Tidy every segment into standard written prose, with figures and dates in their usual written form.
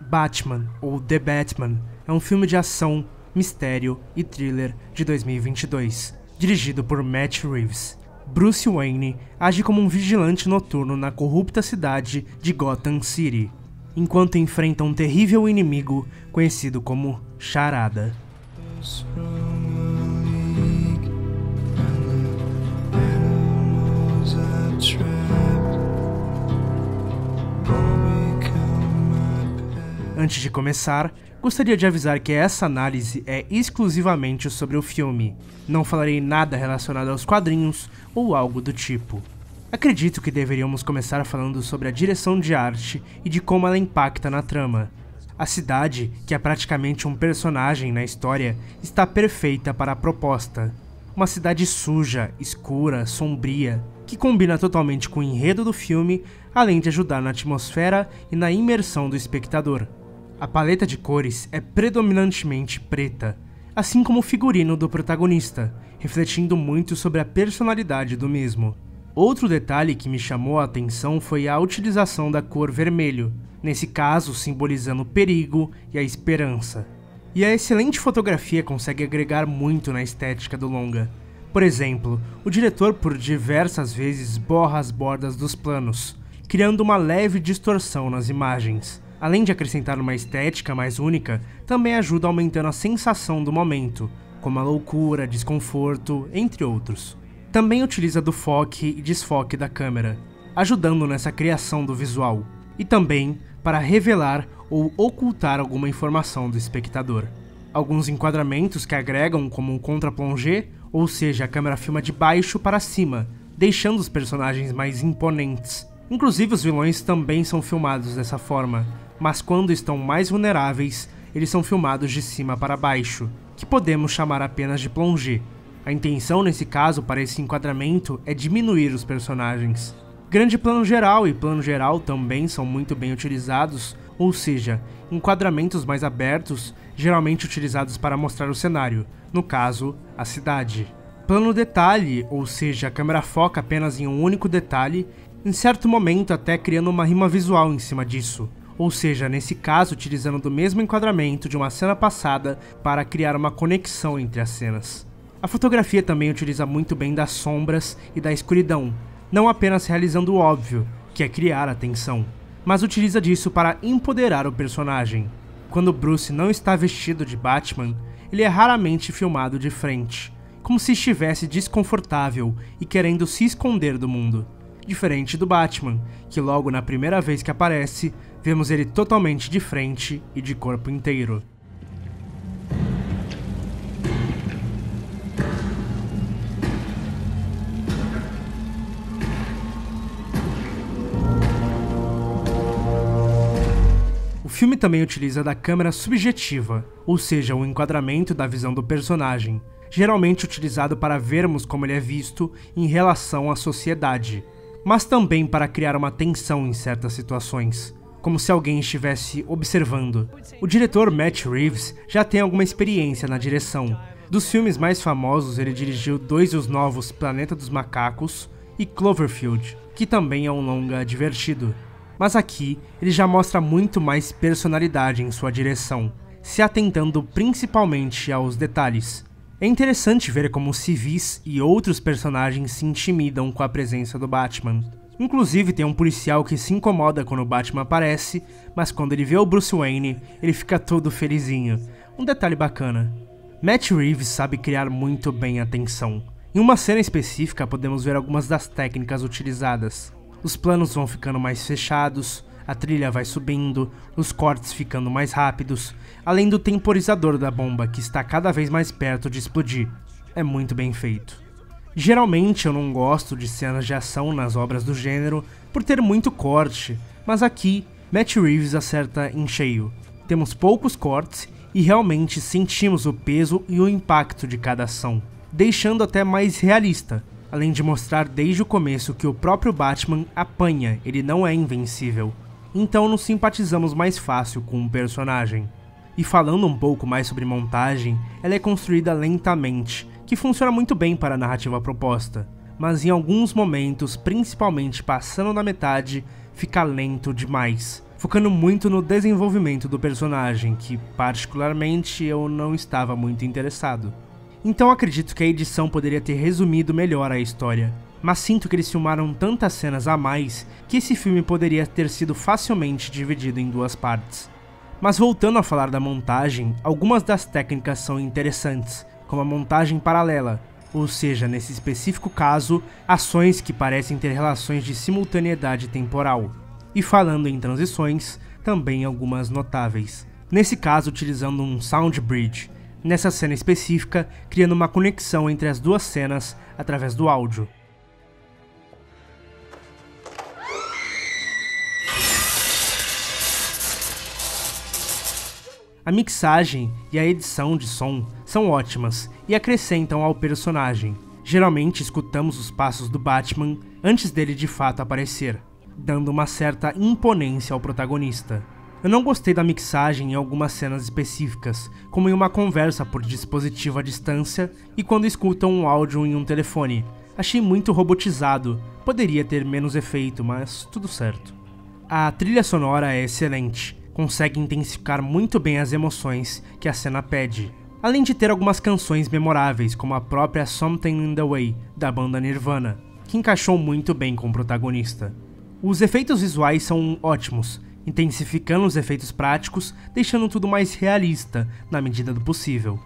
Batman, ou The Batman, é um filme de ação, mistério e thriller de 2022, dirigido por Matt Reeves. Bruce Wayne age como um vigilante noturno na corrupta cidade de Gotham City, enquanto enfrenta um terrível inimigo conhecido como Charada. Antes de começar, gostaria de avisar que essa análise é exclusivamente sobre o filme. Não falarei nada relacionado aos quadrinhos ou algo do tipo. Acredito que deveríamos começar falando sobre a direção de arte e de como ela impacta na trama. A cidade, que é praticamente um personagem na história, está perfeita para a proposta. Uma cidade suja, escura, sombria, que combina totalmente com o enredo do filme, além de ajudar na atmosfera e na imersão do espectador. A paleta de cores é predominantemente preta, assim como o figurino do protagonista, refletindo muito sobre a personalidade do mesmo. Outro detalhe que me chamou a atenção foi a utilização da cor vermelho, nesse caso simbolizando o perigo e a esperança. E a excelente fotografia consegue agregar muito na estética do longa. Por exemplo, o diretor por diversas vezes borra as bordas dos planos, criando uma leve distorção nas imagens. Além de acrescentar uma estética mais única, também ajuda aumentando a sensação do momento, como a loucura, desconforto, entre outros. Também utiliza do foque e desfoque da câmera, ajudando nessa criação do visual, e também para revelar ou ocultar alguma informação do espectador. Alguns enquadramentos que agregam como um contra-plongé, ou seja, a câmera filma de baixo para cima, deixando os personagens mais imponentes. Inclusive os vilões também são filmados dessa forma, mas quando estão mais vulneráveis, eles são filmados de cima para baixo, que podemos chamar apenas de plongé. A intenção nesse caso para esse enquadramento é diminuir os personagens. Grande plano geral e plano geral também são muito bem utilizados, ou seja, enquadramentos mais abertos, geralmente utilizados para mostrar o cenário, no caso, a cidade. Plano detalhe, ou seja, a câmera foca apenas em um único detalhe, em certo momento até criando uma rima visual em cima disso, ou seja, nesse caso utilizando do mesmo enquadramento de uma cena passada para criar uma conexão entre as cenas. A fotografia também utiliza muito bem das sombras e da escuridão, não apenas realizando o óbvio, que é criar a tensão, mas utiliza disso para empoderar o personagem. Quando Bruce não está vestido de Batman, ele é raramente filmado de frente, como se estivesse desconfortável e querendo se esconder do mundo. Diferente do Batman, que logo na primeira vez que aparece, vemos ele totalmente de frente e de corpo inteiro. O filme também utiliza da câmera subjetiva, ou seja, o enquadramento da visão do personagem, geralmente utilizado para vermos como ele é visto em relação à sociedade, mas também para criar uma tensão em certas situações, como se alguém estivesse observando. O diretor Matt Reeves já tem alguma experiência na direção. Dos filmes mais famosos, ele dirigiu 2 dos novos Planeta dos Macacos e Cloverfield, que também é um longa divertido. Mas aqui, ele já mostra muito mais personalidade em sua direção, se atentando principalmente aos detalhes. É interessante ver como civis e outros personagens se intimidam com a presença do Batman. Inclusive tem um policial que se incomoda quando o Batman aparece, mas quando ele vê o Bruce Wayne, ele fica todo felizinho. Um detalhe bacana. Matt Reeves sabe criar muito bem a tensão. Em uma cena específica podemos ver algumas das técnicas utilizadas. Os planos vão ficando mais fechados, a trilha vai subindo, os cortes ficando mais rápidos, além do temporizador da bomba que está cada vez mais perto de explodir. É muito bem feito. Geralmente eu não gosto de cenas de ação nas obras do gênero por ter muito corte, mas aqui Matt Reeves acerta em cheio. Temos poucos cortes e realmente sentimos o peso e o impacto de cada ação, deixando até mais realista, além de mostrar desde o começo que o próprio Batman apanha, ele não é invencível. Então nos simpatizamos mais fácil com o personagem. E falando um pouco mais sobre montagem, ela é construída lentamente, que funciona muito bem para a narrativa proposta, mas em alguns momentos, principalmente passando da metade, fica lento demais, focando muito no desenvolvimento do personagem, que particularmente eu não estava muito interessado. Então acredito que a edição poderia ter resumido melhor a história, mas sinto que eles filmaram tantas cenas a mais que esse filme poderia ter sido facilmente dividido em 2 partes. Mas voltando a falar da montagem, algumas das técnicas são interessantes, como a montagem paralela, ou seja, nesse específico caso, ações que parecem ter relações de simultaneidade temporal. E falando em transições, também algumas notáveis. Nesse caso, utilizando um sound bridge, nessa cena específica, criando uma conexão entre as 2 cenas através do áudio. A mixagem e a edição de som são ótimas e acrescentam ao personagem. Geralmente escutamos os passos do Batman antes dele de fato aparecer, dando uma certa imponência ao protagonista. Eu não gostei da mixagem em algumas cenas específicas, como em uma conversa por dispositivo à distância e quando escutam um áudio em um telefone. Achei muito robotizado, poderia ter menos efeito, mas tudo certo. A trilha sonora é excelente, consegue intensificar muito bem as emoções que a cena pede, além de ter algumas canções memoráveis, como a própria Something in the Way, da banda Nirvana, que encaixou muito bem com o protagonista. Os efeitos visuais são ótimos, intensificando os efeitos práticos, deixando tudo mais realista, na medida do possível.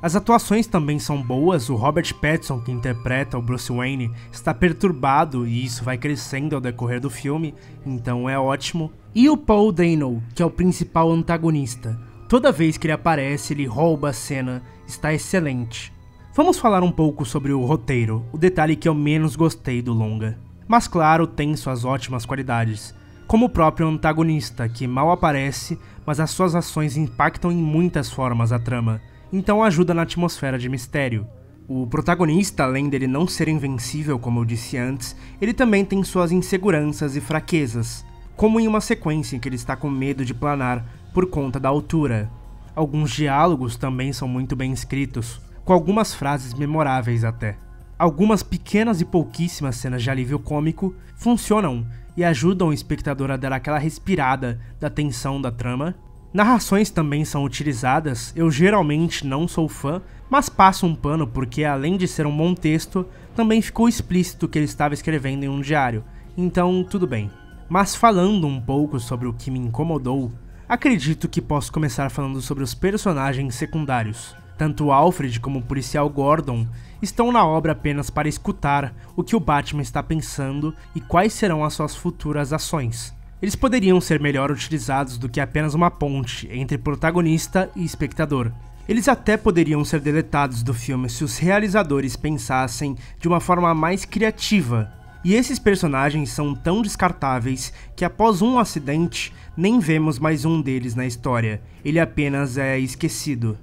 As atuações também são boas, o Robert Pattinson, que interpreta o Bruce Wayne, está perturbado e isso vai crescendo ao decorrer do filme, então é ótimo. E o Paul Dano, que é o principal antagonista. Toda vez que ele aparece, ele rouba a cena, está excelente. Vamos falar um pouco sobre o roteiro, o detalhe que eu menos gostei do longa. Mas claro, tem suas ótimas qualidades, como o próprio antagonista, que mal aparece, mas as suas ações impactam em muitas formas a trama, então ajuda na atmosfera de mistério. O protagonista, além dele não ser invencível, como eu disse antes, ele também tem suas inseguranças e fraquezas, como em uma sequência em que ele está com medo de planar por conta da altura. Alguns diálogos também são muito bem escritos, com algumas frases memoráveis até. Algumas pequenas e pouquíssimas cenas de alívio cômico funcionam e ajudam o espectador a dar aquela respirada da tensão da trama. Narrações também são utilizadas, eu geralmente não sou fã, mas passo um pano porque além de ser um bom texto, também ficou explícito que ele estava escrevendo em um diário, então tudo bem. Mas falando um pouco sobre o que me incomodou, acredito que posso começar falando sobre os personagens secundários. Tanto Alfred como o policial Gordon estão na obra apenas para escutar o que o Batman está pensando e quais serão as suas futuras ações. Eles poderiam ser melhor utilizados do que apenas uma ponte entre protagonista e espectador. Eles até poderiam ser deletados do filme se os realizadores pensassem de uma forma mais criativa. E esses personagens são tão descartáveis que após um acidente, nem vemos mais um deles na história, ele apenas é esquecido.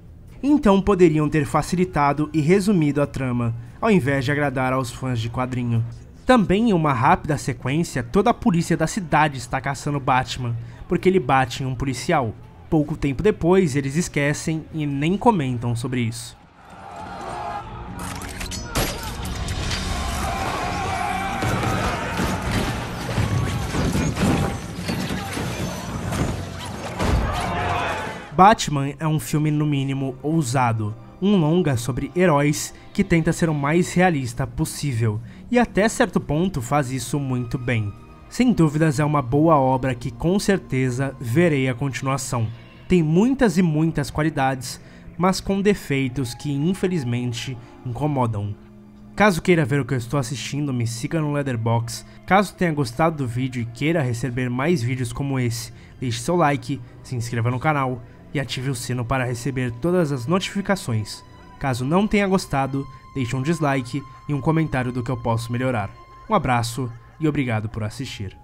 Então poderiam ter facilitado e resumido a trama, ao invés de agradar aos fãs de quadrinho. Também em uma rápida sequência, toda a polícia da cidade está caçando Batman, porque ele bate em um policial. Pouco tempo depois, eles esquecem e nem comentam sobre isso. Batman é um filme no mínimo ousado, um longa sobre heróis que tenta ser o mais realista possível, e até certo ponto faz isso muito bem. Sem dúvidas é uma boa obra que com certeza verei a continuação. Tem muitas e muitas qualidades, mas com defeitos que infelizmente incomodam. Caso queira ver o que eu estou assistindo, me siga no Letterboxd. Caso tenha gostado do vídeo e queira receber mais vídeos como esse, deixe seu like, se inscreva no canal e ative o sino para receber todas as notificações. Caso não tenha gostado, deixe um dislike e um comentário do que eu posso melhorar. Um abraço e obrigado por assistir.